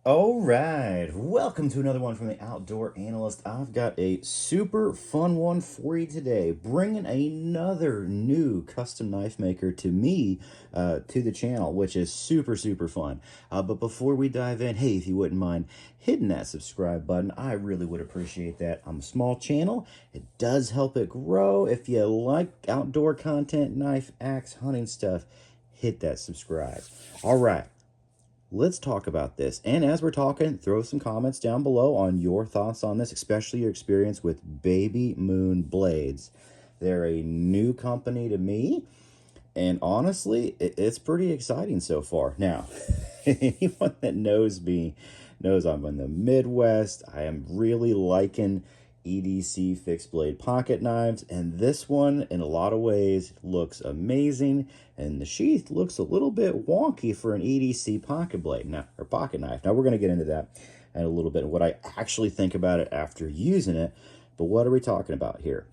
All right, welcome to another one from the Outdoor Analyst. I've got a super fun one for you today, bringing another new custom knife maker to me, to the channel, which is super fun. But before we dive in, hey, if you wouldn't mind hitting that subscribe button, I really would appreciate that. I'm a small channel. It does help it grow. If you like outdoor content, knife, axe, hunting stuff, hit that subscribe. All right. Let's talk about this. And as we're talking, throw some comments down below on your thoughts on this, especially your experience with Baby Moon Blades. They're a new company to me, and honestly, it's pretty exciting so far. Now, anyone that knows me knows I'm in the Midwest. I am really liking EDC fixed blade pocket knives, and this one in a lot of ways looks amazing, and the sheath looks a little bit wonky for an EDC pocket blade now, or pocket knife. Now we're going to get into that in a little bit, what I actually think about it after using it. But what are we talking about here?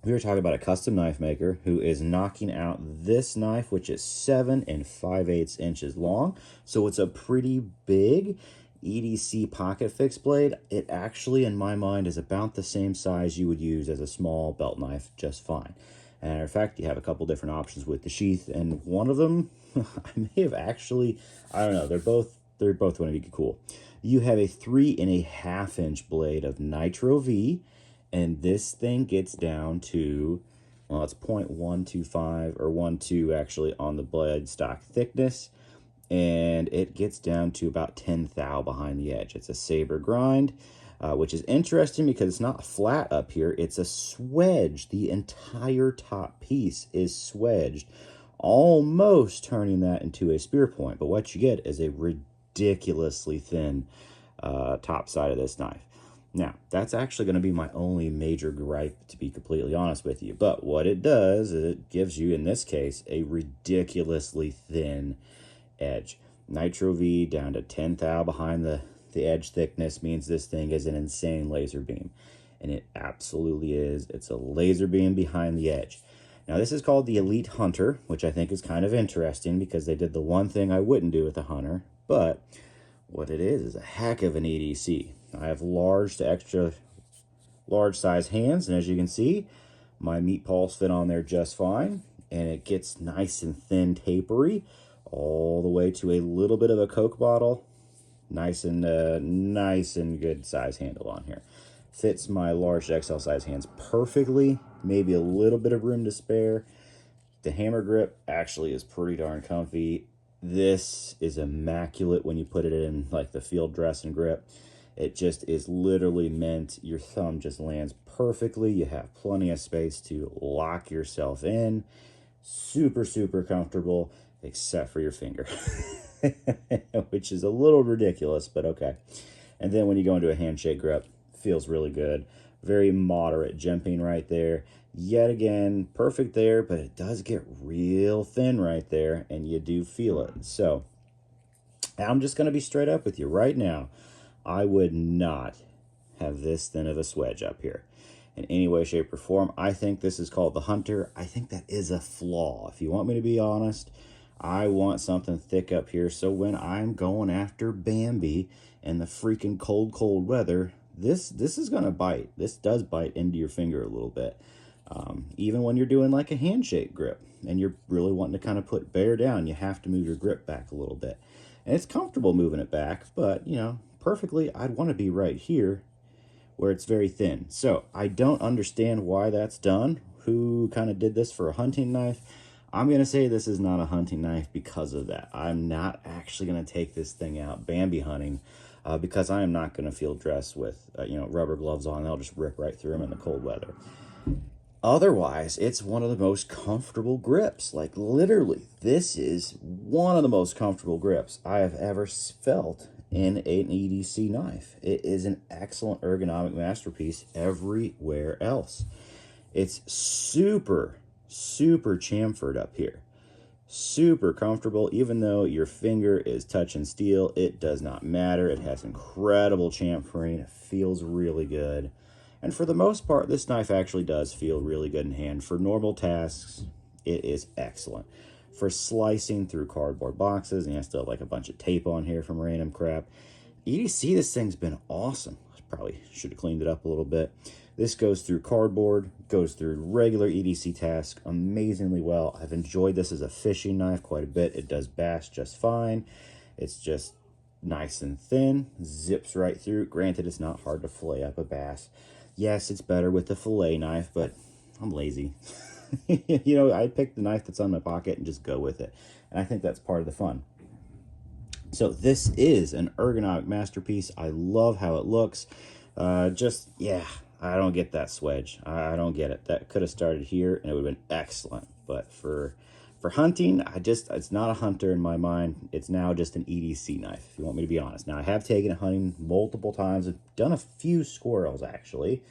We were talking about a custom knife maker who is knocking out this knife, which is 7 5/8 inches long. So it's a pretty big EDC pocket fixed blade. It actually, in my mind, is about the same size you would use as a small belt knife, just fine. And in fact, you have a couple different options with the sheath, and one of them, I may have actually, I don't know, they're both going to be cool. You have a 3.5 inch blade of Nitro V, and this thing gets down to, well, it's 0.125 or 1.2 actually on the blade stock thickness, and it gets down to about 10 thou behind the edge. It's a saber grind, which is interesting because it's not flat up here. It's a swedge. The entire top piece is swedged, almost turning that into a spear point. But what you get is a ridiculously thin top side of this knife. Now, that's actually going to be my only major gripe, to be completely honest with you. But what it does is it gives you, in this case, a ridiculously thin edge. Nitro V down to 10 thou behind the edge thickness means this thing is an insane laser beam. And it absolutely is. It's a laser beam behind the edge. Now, this is called the Elite Hunter, which I think is kind of interesting because they did the one thing I wouldn't do with a Hunter. But what it is a heck of an EDC. I have large to extra large size hands, and as you can see, my meat paws fit on there just fine, and it gets nice and thin, tapery, all the way to a little bit of a Coke bottle. Nice and good size handle on here. Fits my large to XL size hands perfectly. Maybe a little bit of room to spare. The hammer grip actually is pretty darn comfy. This is immaculate when you put it in like the field dress and grip. It just is literally meant, your thumb just lands perfectly. You have plenty of space to lock yourself in. Super comfortable, except for your finger, which is a little ridiculous, but okay. And then when you go into a handshake grip, feels really good. Very moderate jimping right there. Yet again, perfect there, but it does get real thin right there, and you do feel it. So I'm just going to be straight up with you right now. I would not have this thin of a swedge up here in any way, shape, or form. I think this is called the Hunter. I think that is a flaw. If you want me to be honest, I want something thick up here, so when I'm going after Bambi in the freaking cold weather, this is going to bite. This does bite into your finger a little bit. Even when you're doing like a handshake grip and you're really wanting to kind of bear down, you have to move your grip back a little bit. And it's comfortable moving it back, but, you know, perfectly, I'd want to be right here where it's very thin. So I don't understand why that's done. Who kind of did this for a hunting knife? I'm going to say this is not a hunting knife because of that. I'm not actually going to take this thing out Bambi hunting because I am not going to field dress with rubber gloves on. They'll just rip right through them in the cold weather. Otherwise, it's one of the most comfortable grips. Like, literally, this is one of the most comfortable grips I have ever felt in an EDC knife. It is an excellent ergonomic masterpiece everywhere else. It's super chamfered up here. Super comfortable. Even though your finger is touching steel, it does not matter. It has incredible chamfering. It feels really good. And for the most part, this knife actually does feel really good in hand. For normal tasks, it is excellent. for slicing through cardboard boxes, and I still have like a bunch of tape on here from random crap. EDC, this thing's been awesome. Probably should have cleaned it up a little bit. This goes through cardboard, goes through regular EDC task amazingly well. I've enjoyed this as a fishing knife quite a bit. It does bass just fine. It's just nice and thin, zips right through. Granted, it's not hard to fillet up a bass. Yes, it's better with the fillet knife, but I'm lazy. You know, I pick the knife that's on my pocket and just go with it. And I think that's part of the fun. So this is an ergonomic masterpiece. I love how it looks. Yeah, I don't get that swedge. I don't get it. That could have started here and it would have been excellent. But for hunting, it's not a hunter in my mind. It's now just an EDC knife, if you want me to be honest. Now, I have taken it hunting multiple times. I've done a few squirrels, actually.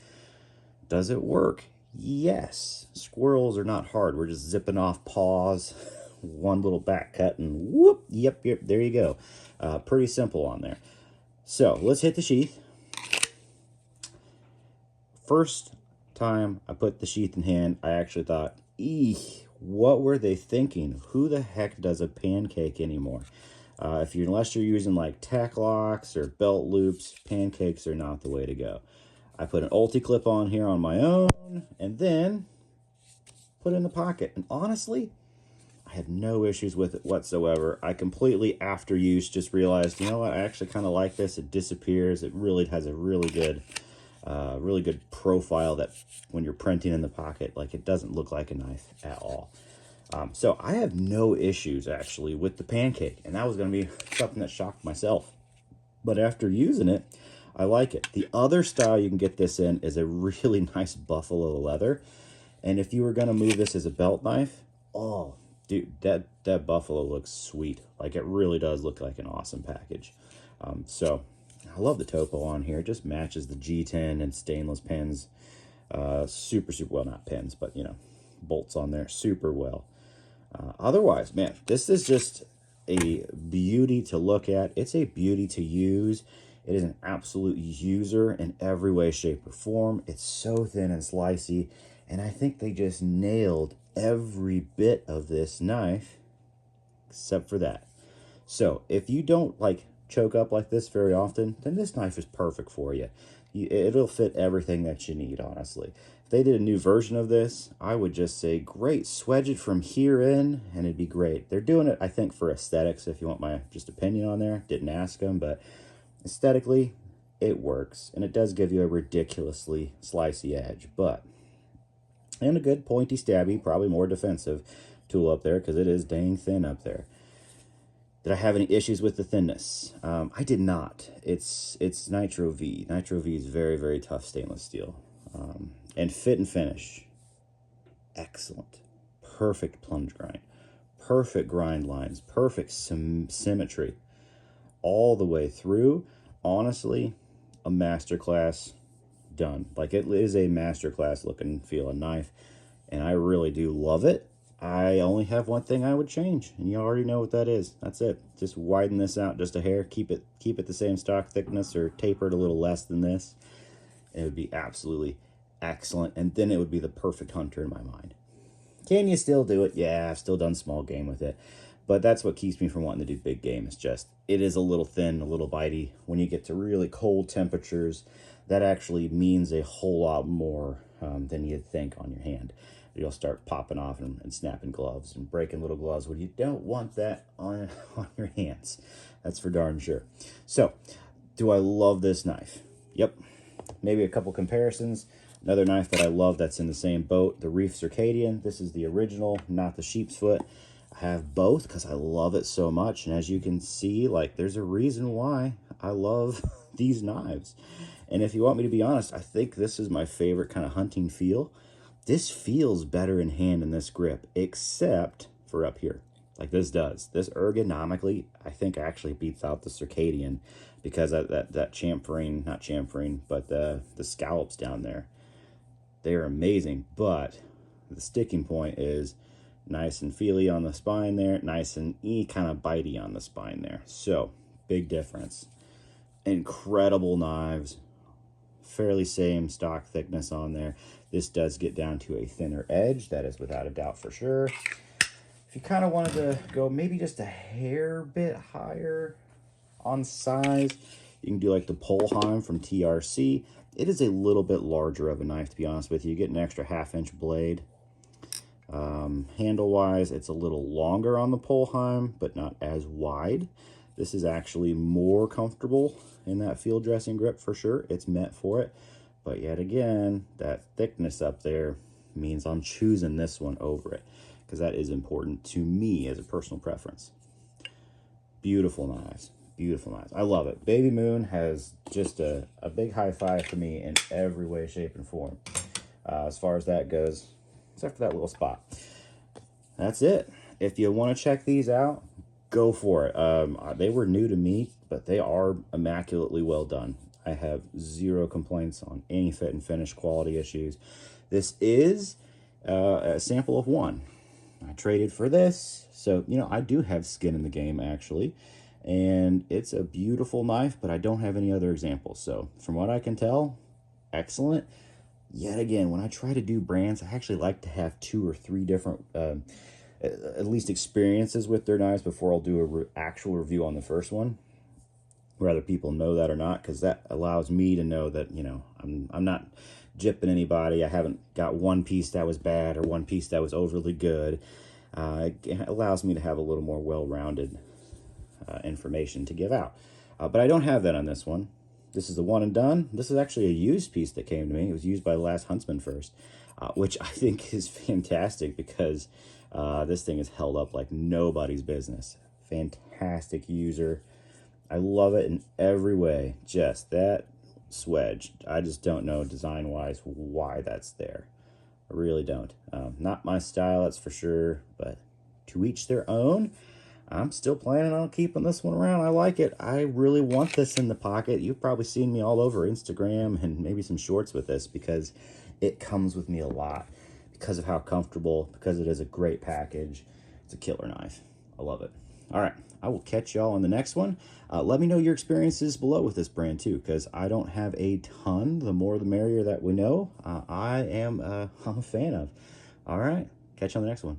Does it work? Yes. Squirrels are not hard. We're just zipping off paws, one little back cut, and whoop, yep, there you go. Pretty simple on there. So let's hit the sheath. First time I put the sheath in hand, I actually thought, what were they thinking? Who the heck does a pancake anymore? Unless you're using like tack locks or belt loops, pancakes are not the way to go. I put an ulti clip on here on my own and then put it in the pocket. And honestly, I had no issues with it whatsoever. I completely, after use, just realized, you know what, I actually kind of like this. It disappears. It really has a really good profile that when you're printing in the pocket, like it doesn't look like a knife at all. So I have no issues actually with the pancake, and that was going to be something that shocked myself. But after using it, I like it. The other style you can get this in is a really nice buffalo leather. And if you were going to move this as a belt knife, oh, dude, that buffalo looks sweet. Like it really does look like an awesome package. So I love the topo on here. It just matches the G10 and stainless pins. Super, well, not pins, but, you know, bolts on there super well. Otherwise, man, this is just a beauty to look at. It's a beauty to use. It is an absolute user in every way, shape, or form. It's so thin and slicey, and I think they just nailed every bit of this knife except for that. So if you don't like choke up like this very often, then this knife is perfect for you. It'll fit everything that you need, honestly. If they did a new version of this, I would just say, great, swedge it from here in, and it'd be great. They're doing it, I think, for aesthetics, if you want my just opinion on there. Didn't ask them, but aesthetically, it works. And it does give you a ridiculously slicey edge, and a good pointy stabby, probably more defensive tool up there, because it is dang thin up there. Did I have any issues with the thinness? I did not. It's Nitro V. Nitro V is very, very tough stainless steel. And fit and finish, excellent. Perfect plunge grind. Perfect grind lines. Perfect symmetry. All the way through. Honestly, a masterclass done. Like, it is a masterclass look and feel of knife. And I really do love it. I only have one thing I would change, and you already know what that is. That's it. Just widen this out just a hair. Keep it the same stock thickness, or taper it a little less than this. It would be absolutely excellent, and then it would be the perfect hunter in my mind. Can you still do it? Yeah, I've still done small game with it, but that's what keeps me from wanting to do big game. It's just, it is a little thin, a little bitey. When you get to really cold temperatures, that actually means a whole lot more than you'd think on your hand. You'll start popping off and snapping gloves and breaking little gloves when you don't want that on your hands. That's for darn sure. So, do I love this knife? Yep. Maybe a couple comparisons. Another knife that I love that's in the same boat, the Reef Circadian. This is the original, not the sheep's foot. I have both because I love it so much. And as you can see, like, there's a reason why I love these knives. And if you want me to be honest, I think this is my favorite kind of hunting feel. This feels better in hand in this grip, except for up here, like this does. This ergonomically, I think, actually beats out the Circadian, because of that chamfering, not chamfering, but the scallops down there. They are amazing, but the sticking point is nice and feely on the spine there, nice and kind of bitey on the spine there. So, big difference. Incredible knives. Fairly same stock thickness on there. This does get down to a thinner edge, that is without a doubt for sure. If you kind of wanted to go maybe just a hair bit higher on size, you can do like the Polheim from TRC. It is a little bit larger of a knife, to be honest with you. You get an extra 1/2 inch blade. Handle-wise, it's a little longer on the Polheim, but not as wide. This is actually more comfortable in that field dressing grip for sure. It's meant for it. But yet again, that thickness up there means I'm choosing this one over it, because that is important to me as a personal preference. Beautiful knives. Beautiful knives. I love it. Baby Moon has just a big high five for me in every way, shape, and form. As far as that goes, except for that little spot. That's it. If you want to check these out, go for it. They were new to me, but they are immaculately well done. I have zero complaints on any fit and finish quality issues. This is a sample of one. I traded for this, so you know I do have skin in the game actually, and it's a beautiful knife, but I don't have any other examples. So from what I can tell, excellent. Yet again, when I try to do brands, I actually like to have 2 or 3 different at least experiences with their knives before I'll do a actual review on the first one, whether people know that or not, because that allows me to know that, you know, I'm not gypping anybody. I haven't got one piece that was bad or one piece that was overly good. It allows me to have a little more well-rounded information to give out. But I don't have that on this one. This is the one and done. This is actually a used piece that came to me. It was used by the last Huntsman first, which I think is fantastic, because this thing is held up like nobody's business. Fantastic user. I love it in every way. Just that swedge, I just don't know design-wise why that's there. I really don't. Not my style, that's for sure, but to each their own. I'm still planning on keeping this one around. I like it. I really want this in the pocket. You've probably seen me all over Instagram and maybe some shorts with this, because it comes with me a lot because of how comfortable, because it is a great package. It's a killer knife. I love it. All right, I will catch y'all on the next one. Let me know your experiences below with this brand too, because I don't have a ton. The more the merrier that we know. I'm a fan of. All right, catch you on the next one.